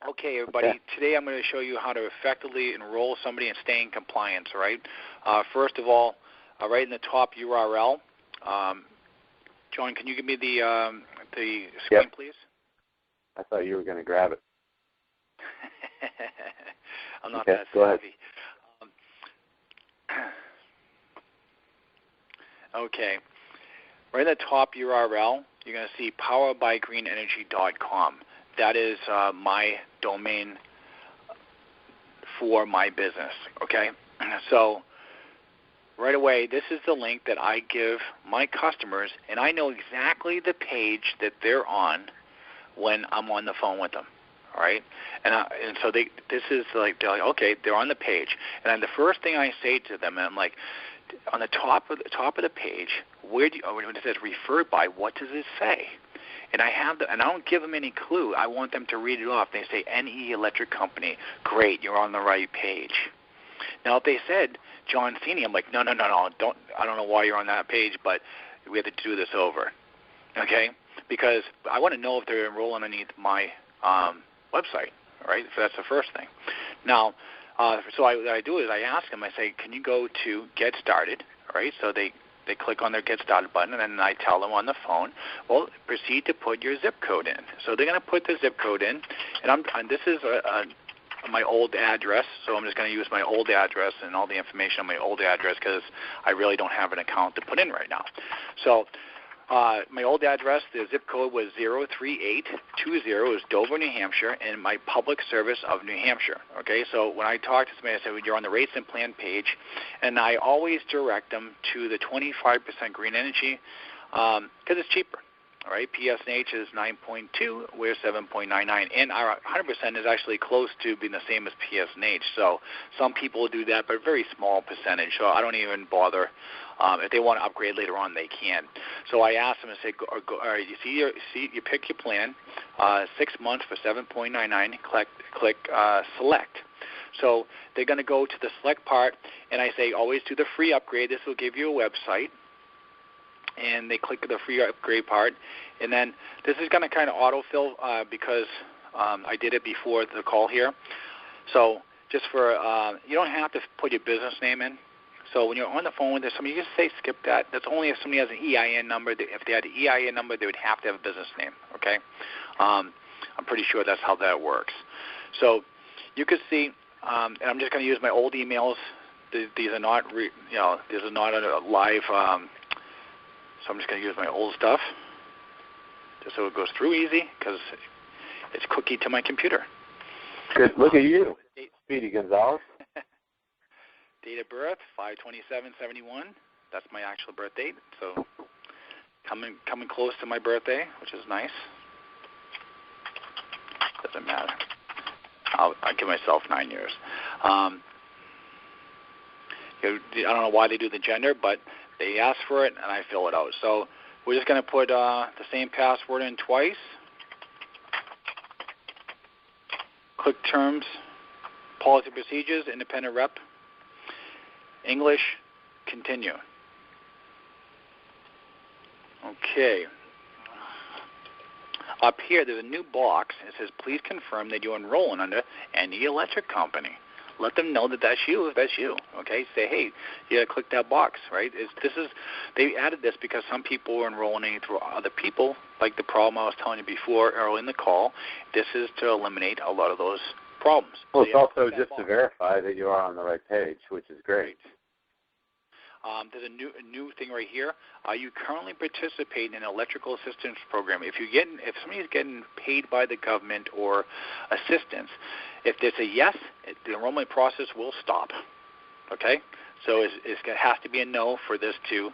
Okay, everybody, today I'm going to show you how to effectively enroll somebody and stay in compliance, all right? First of all, right in the top URL, John, can you give me the screen, please? I thought you were going to grab it. I'm not that go ahead. savvy. Okay, right in the top URL, you're going to see poweredbygreenenergy.com. That is my domain for my business, okay? So right away, this is the link that I give my customers, and I know exactly the page that they're on when I'm on the phone with them, all right? And so they're like, okay, they're on the page. And then the first thing I say to them, and I'm like, on the top of the page, when it says referred by, what does it say? And and I don't give them any clue. I want them to read it off. They say NE Electric Company. Great, you're on the right page. Now, if they said John Cini, I'm like, no, I don't know why you're on that page, but we have to do this over, okay? Because I want to know if they're enrolling underneath my website, all right? So that's the first thing. Now, what I do is I ask them, I say, can you go to Get Started, all right? So they click on their Get Started button, and then I tell them on the phone, well, proceed to put your zip code in. So they're going to put the zip code in, and this is my old address, so I'm just going to use my old address and all the information on my old address because I really don't have an account to put in right now. So my old address, the zip code was 03820, is Dover, New Hampshire, and my public service of New Hampshire. Okay, so when I talk to somebody, I say, well, you're on the rates and plan page, and I always direct them to the 25% green energy because it's cheaper. All right, PSNH is 9.2, we're 7.99, and our 100% is actually close to being the same as PSNH. So some people do that, but a very small percentage. So I don't even bother. If they want to upgrade later on, they can. So I ask them and say, all right, you pick your plan, 6 months for 7.99. Click select. So they're going to go to the select part, and I say always do the free upgrade. This will give you a website. And they click the free upgrade part, and then this is going to kind of autofill because I did it before the call here. So just for you don't have to put your business name in. So when you're on the phone with somebody, you just say skip that. That's only if somebody has an EIN number. If they had an EIN number, they would have to have a business name. Okay, I'm pretty sure that's how that works. So you could see, and I'm just going to use my old emails. These are not, this is not a live. So I'm just going to use my old stuff just so it goes through easy because it's cookie to my computer. Good. Look at you, Speedy Gonzalez. Date of birth, 5/27/71. That's my actual birth date. So coming close to my birthday, which is nice. Doesn't matter. I'll give myself 9 years. I don't know why they do the gender, but they ask for it, and I fill it out. So we're just going to put the same password in twice. Click Terms, Policy Procedures, Independent Rep, English, Continue. Okay. Up here, there's a new box. It says, please confirm that you're enrolling under NE Electric Company. Let them know that that's you if that's you, okay? Say, hey, you got to click that box, right? They added this because some people were enrolling through other people, like the problem I was telling you before early in the call. This is to eliminate a lot of those problems. Well, it's also just to verify that you are on the right page, which is great. There's a new thing right here. Are you currently participating in an electrical assistance program? If somebody's getting paid by the government or assistance, if there's a yes, the enrollment process will stop. Okay, so it has to be a no for this to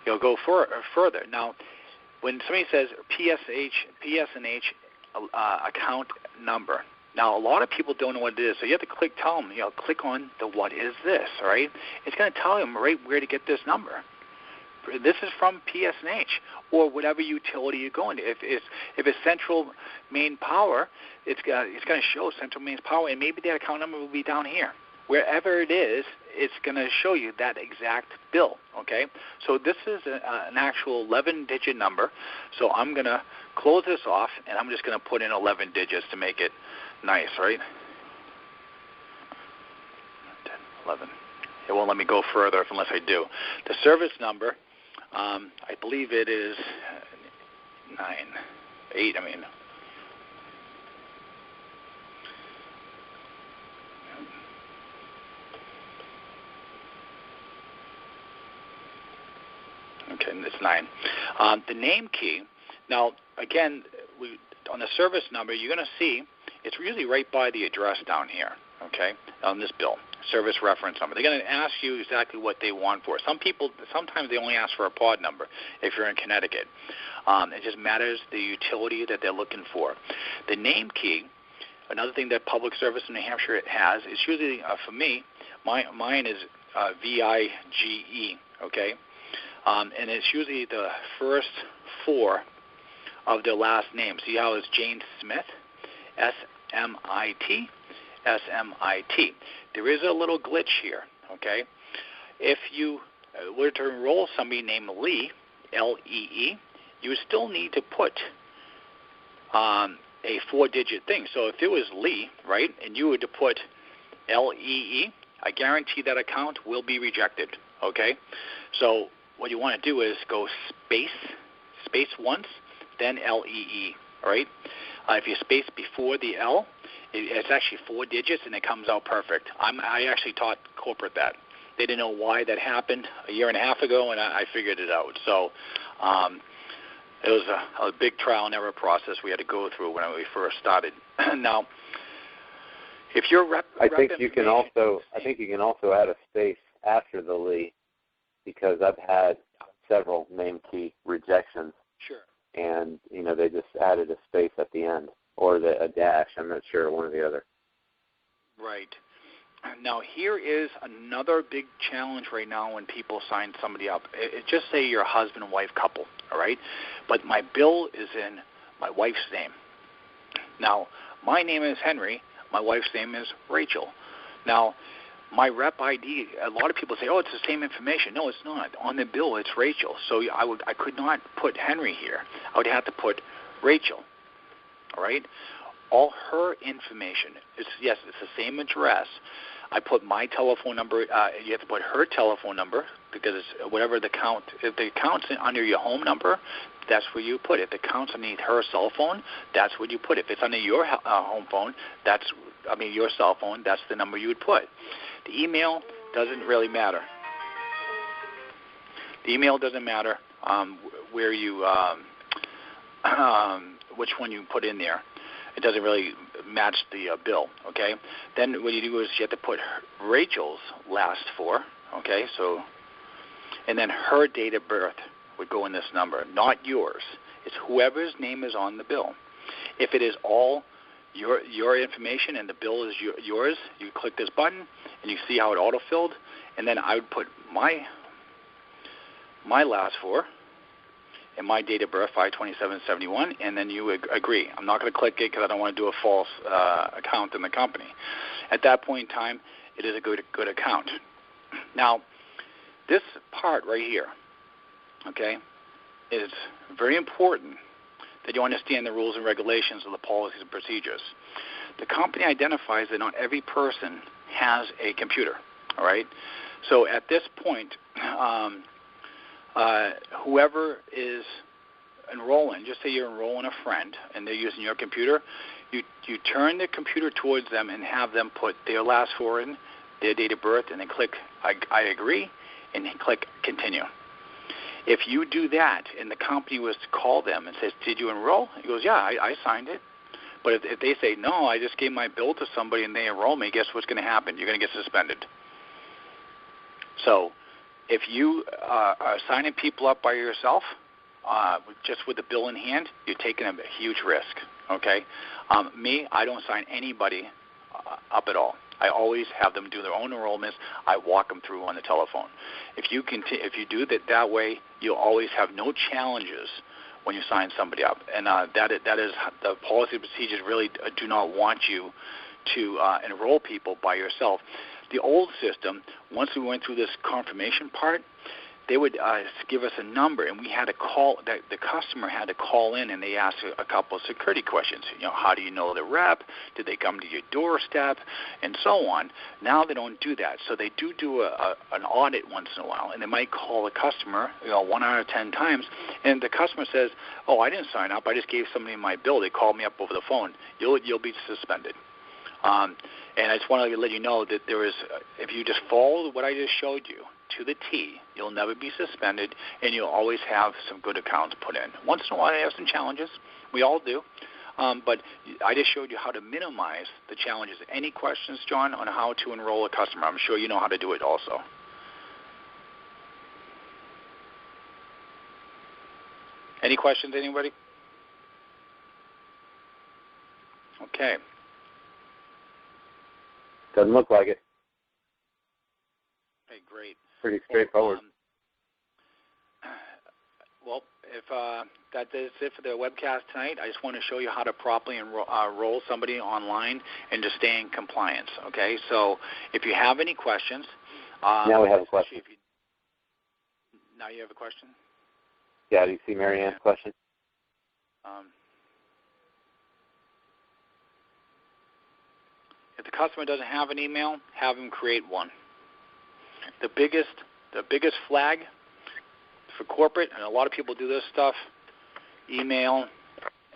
go further. Now, when somebody says PSNH account number. Now, a lot of people don't know what it is, so you have to tell them, click on the what is this, all right? It's going to tell them right where to get this number. This is from PSNH or whatever utility you're going to. If it's Central Maine Power, it's going to show Central Maine Power, and maybe that account number will be down here. Wherever it is, it's going to show you that exact bill, okay? So this is an actual 11-digit number. So I'm going to close this off, and I'm just going to put in 11 digits to make it nice, right? 10, 11. It won't let me go further unless I do. The service number, I believe it is 8, I mean. Okay, it's 9. The name key, now, again, on the service number, you're going to see it's usually right by the address down here, okay, on this bill, service reference number. They're going to ask you exactly what they want for it. Sometimes they only ask for a pod number if you're in Connecticut. It just matters the utility that they're looking for. The name key, another thing that Public Service in New Hampshire has, is usually, for me, mine is VIGE, okay? And it's usually the first 4 of their last name. See how it's Jane Smith, S-M-I-T, S-M-I-T. There is a little glitch here, okay? If you were to enroll somebody named Lee, L-E-E, you still need to put a 4-digit thing. So if it was Lee, right, and you were to put L-E-E, I guarantee that account will be rejected, okay? So what you want to do is go space once, then L-E-E, all right? If you space before the L, it's actually 4 digits, and it comes out perfect. I actually taught corporate that. They didn't know why that happened a year and a half ago, and I figured it out. So it was a big trial and error process we had to go through when we first started. Now, if you're I think you can also add a space after the Lee, because I've had several name key rejections. Sure. And, they just added a space at the end, or a dash. I'm not sure, one or the other. Right. Now, here is another big challenge right now when people sign somebody up. Just say you're a husband and wife couple, all right? But my bill is in my wife's name. Now, my name is Henry. My wife's name is Rachel. Now, my rep ID, a lot of people say, oh, it's the same information. No, it's not. On the bill, it's Rachel. So I could not put Henry here. I would have to put Rachel, all right? All her information, it's the same address. I put my telephone number. You have to put her telephone number, because it's whatever the count. If the account's under your home number, that's where you put it. If the account's underneath her cell phone, that's where you put it. If it's under your home phone, your cell phone, that's the number you would put. The email doesn't really matter. The email doesn't matter where you which one you put in there. It doesn't really match the bill, okay? Then what you do is you have to put Rachel's last 4, okay? So, and then her date of birth would go in this number, not yours. It's whoever's name is on the bill. If it is all your information and the bill is yours, you click this button and you see how it auto-filled, and then I would put my last 4 and my date of birth, 5/27/71, and then you agree. I'm not going to click it because I don't want to do a false account in the company. At that point in time, it is a good account. Now, this part right here, okay, is very important that you understand the rules and regulations of the policies and procedures. The company identifies that not every person has a computer, all right? So at this point, whoever is enrolling, just say you're enrolling a friend and they're using your computer, you turn the computer towards them and have them put their last 4 in, their date of birth, and then click I agree, and click continue. If you do that and the company was to call them and says, did you enroll? He goes, yeah, I signed it. But if they say, no, I just gave my bill to somebody and they enroll me, guess what's going to happen? You're going to get suspended. So if you are signing people up by yourself, just with the bill in hand, you're taking a huge risk, okay? Me, I don't sign anybody up at all. I always have them do their own enrollments. I walk them through on the telephone. If you do that way, you'll always have no challenges when you sign somebody up. And that is the policy procedures really do not want you to enroll people by yourself. The old system, once we went through this confirmation part, they would give us a number, and we had to call. The customer had to call in, and they asked a couple of security questions. How do you know the rep? Did they come to your doorstep? And so on. Now they don't do that. So they do an audit once in a while, and they might call the customer, 1 out of 10 times, and the customer says, "Oh, I didn't sign up. I just gave somebody my bill. They called me up over the phone. You'll be suspended." And I just want to let you know that if you just follow what I just showed you to the T, you'll never be suspended, and you'll always have some good accounts put in. Once in a while, you have some challenges. We all do. But I just showed you how to minimize the challenges. Any questions, John, on how to enroll a customer? I'm sure you know how to do it also. Any questions, anybody? Okay. Doesn't look like it. Okay, great. Pretty straightforward. Well, if that is it for the webcast tonight, I just want to show you how to properly enroll somebody online and to stay in compliance. Okay, so if you have any questions. Now we have a question. Now you have a question? Yeah, do you see Mary Ann's question? If the customer doesn't have an email, have them create one. The biggest flag for corporate, and a lot of people do this stuff, email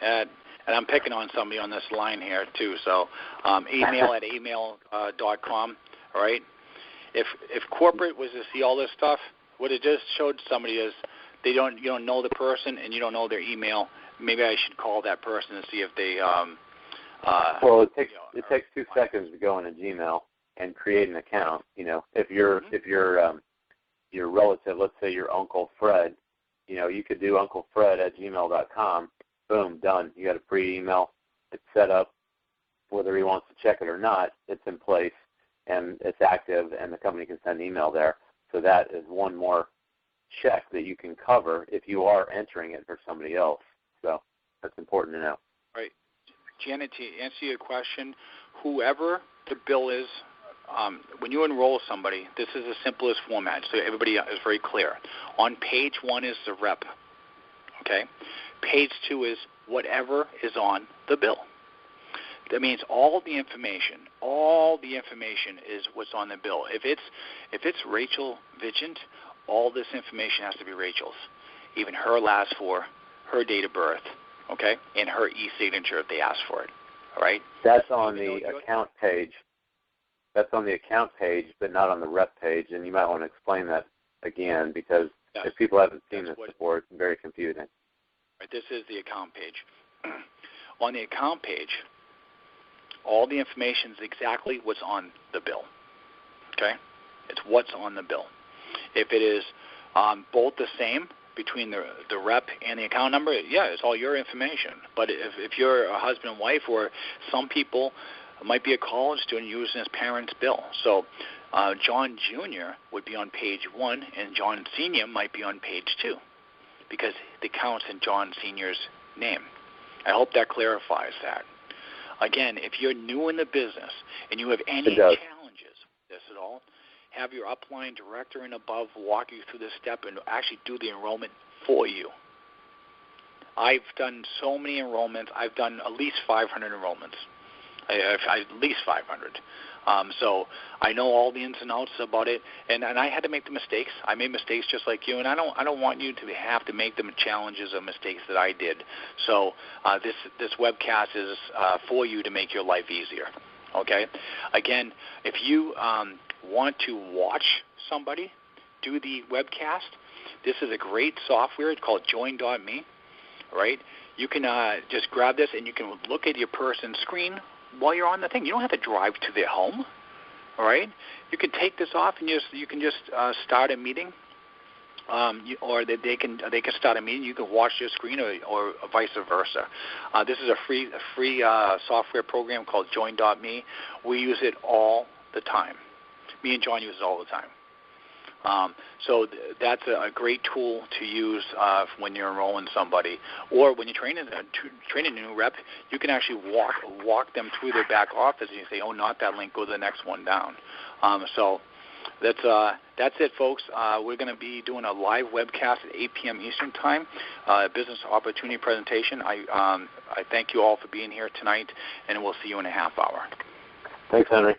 and I'm picking on somebody on this line here too, so email at email.com, all right? If corporate was to see all this stuff, what it just showed somebody is you don't know the person and you don't know their email. Maybe I should call that person and see if they well, it takes 2 seconds to go into Gmail and create an account. If your relative, let's say your Uncle Fred, you could do UncleFred@gmail.com. Boom, done. You got a free email. It's set up. Whether he wants to check it or not, it's in place and it's active, and the company can send email there. So that is one more check that you can cover if you are entering it for somebody else. So that's important to know. Right. Janet, to answer your question, whoever the bill is, when you enroll somebody, this is the simplest format, so everybody is very clear. On page 1 is the rep, okay? Page 2 is whatever is on the bill. That means all the information is what's on the bill. If it's Rachel Vigeant, all this information has to be Rachel's, even her last four, her date of birth, okay, and her e-signature if they ask for it, all right? That's on the account page. That's on the account page, but not on the rep page, and you might want to explain that again because if people haven't seen this before, it's very confusing. Right, this is the account page. On the account page, all the information is exactly what's on the bill, okay? It's what's on the bill. If it is both the same between the rep and the account number, yeah, it's all your information. But if you're a husband and wife, or some people might be a college student using his parents' bill. So John Jr. would be on page 1, and John Sr. might be on page 2 because it counts in John Sr.'s name. I hope that clarifies that. Again, if you're new in the business and you have any challenges with this at all, have your upline director and above walk you through this step and actually do the enrollment for you. I've done so many enrollments. I've done at least 500 enrollments. At least 500. So I know all the ins and outs about it, and I had to make the mistakes. I made mistakes just like you, and I don't want you to have to make the challenges or mistakes that I did. So this webcast is for you to make your life easier. Okay. Again, if you want to watch somebody do the webcast, this is a great software. It's called Join.me. Right? You can just grab this and you can look at your person's screen while you're on the thing. You don't have to drive to their home, all right? You can take this off and you can just start a meeting, or they can start a meeting. You can watch their screen, or vice versa. This is a free software program called Join.me. We use it all the time. Me and John use it all the time. So that's a great tool to use when you're enrolling somebody, or when you're training a new rep. You can actually walk them through their back office, and you say, "Oh, not that link. Go to the next one down." So that's it, folks. We're going to be doing a live webcast at 8 p.m. Eastern Time, business opportunity presentation. I thank you all for being here tonight, and we'll see you in a half hour. Thanks, Henry.